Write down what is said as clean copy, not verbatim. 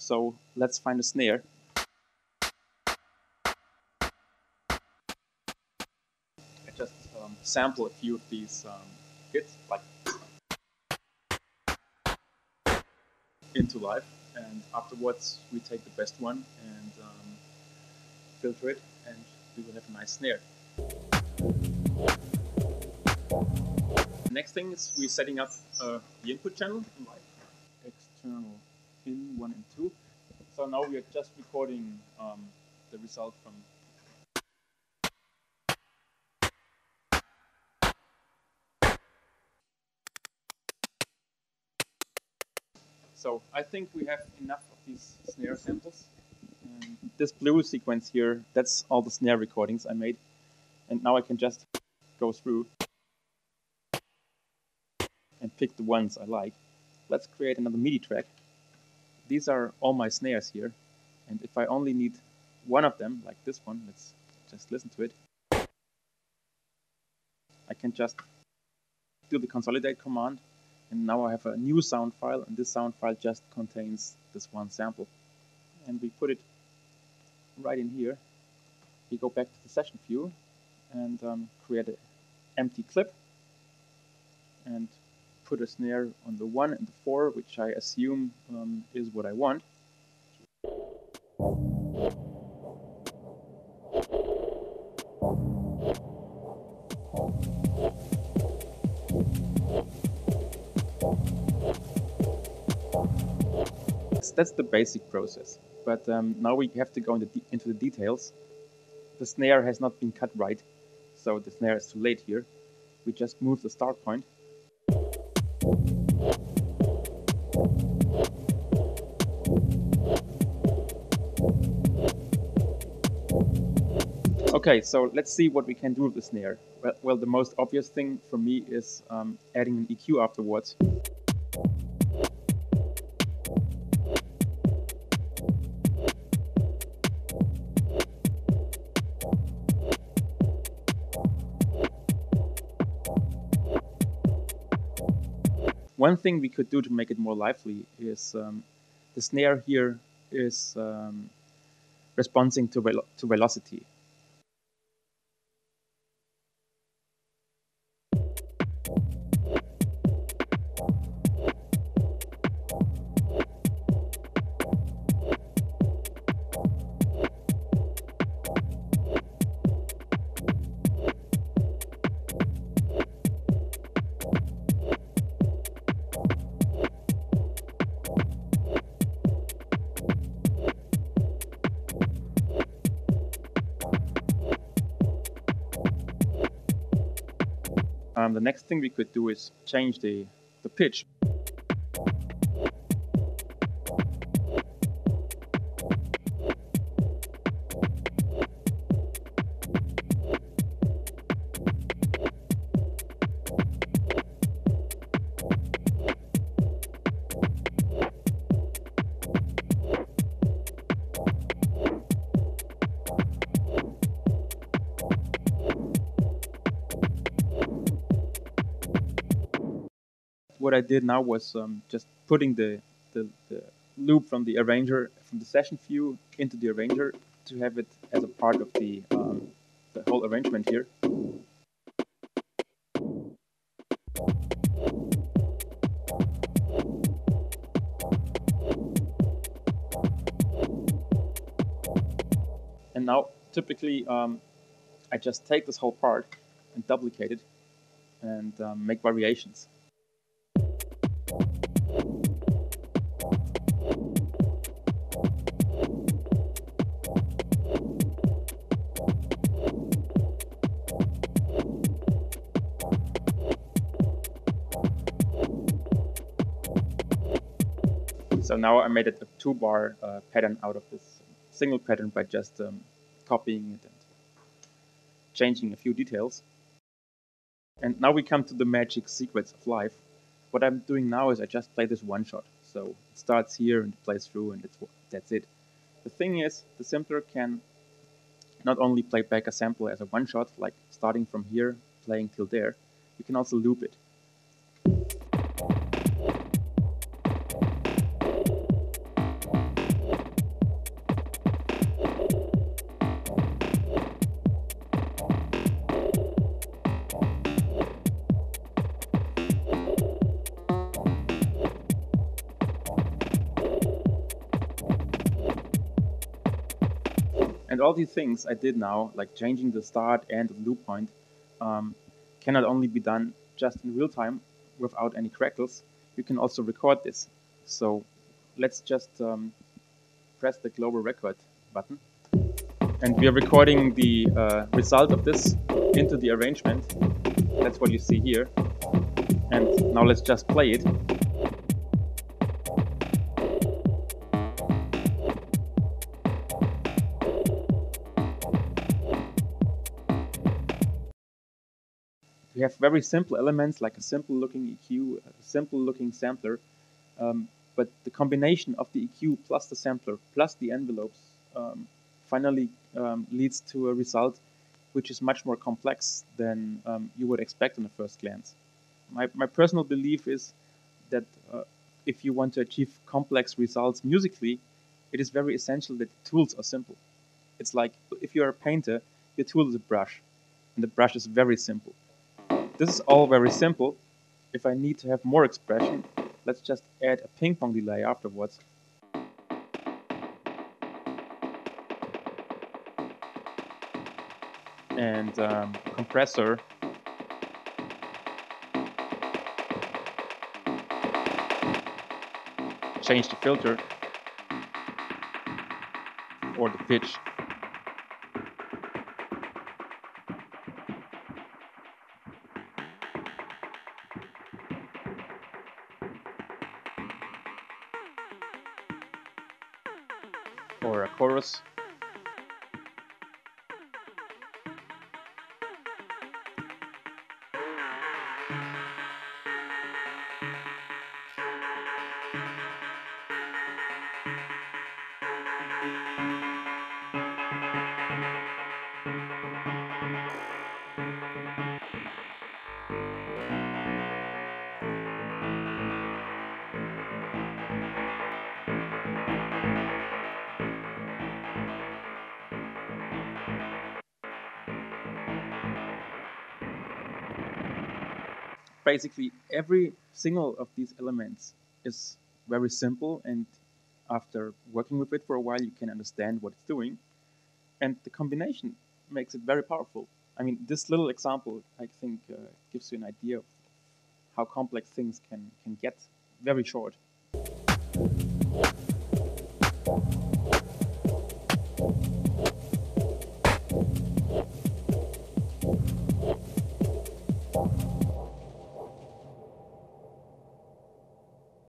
so let's find a snare. I just sample a few of these hits like into live, and afterwards we take the best one and filter it, and we will have a nice snare. The next thing is we're setting up the input channel, like external in 1 and 2. So now we are just recording the result from. So I think we have enough of these snare samples. And this blue sequence here, that's all the snare recordings I made. And now I can just go through and pick the ones I like. Let's create another MIDI track. These are all my snares here. And if I only need one of them, like this one, let's just listen to it. I can just do the consolidate command. And now I have a new sound file, and this sound file just contains this one sample. And we put it right in here. We go back to the session view and create an empty clip and put a snare on the 1 and the 4, which I assume is what I want. That's the basic process, but now we have to go into the details. The snare has not been cut right, so the snare is too late here. We just move the start point. Okay, so let's see what we can do with the snare. Well, the most obvious thing for me is adding an EQ afterwards. One thing we could do to make it more lively is the snare here is responding to velocity. The next thing we could do is change the pitch. What I did now was just putting the loop from the arranger, from the session view into the arranger to have it as a part of the whole arrangement here. And now, typically, I just take this whole part and duplicate it and make variations. So now I made it a 2-bar pattern out of this single pattern by just copying it and changing a few details. And now we come to the magic secrets of live. What I'm doing now is I just play this one shot. So it starts here and it plays through, and that's it. The thing is, the sampler can not only play back a sample as a one shot, like starting from here, playing till there, you can also loop it. And all these things I did now, like changing the start and the loop point, cannot only be done just in real time without any crackles. You can also record this. So let's just press the global record button. And we are recording the result of this into the arrangement. That's what you see here. And now let's just play it. We have very simple elements like a simple looking EQ, a simple looking sampler, but the combination of the EQ plus the sampler plus the envelopes finally leads to a result which is much more complex than you would expect on the first glance. My personal belief is that if you want to achieve complex results musically, it is very essential that the tools are simple. It's like if you're a painter, your tool is a brush, and the brush is very simple. This is all very simple. If I need to have more expression, let's just add a ping pong delay afterwards. And compressor. Change the filter or the pitch. Or a chorus. Basically, every single of these elements is very simple, and after working with it for a while, you can understand what it's doing. And the combination makes it very powerful. I mean, this little example, I think, gives you an idea of how complex things can get very short.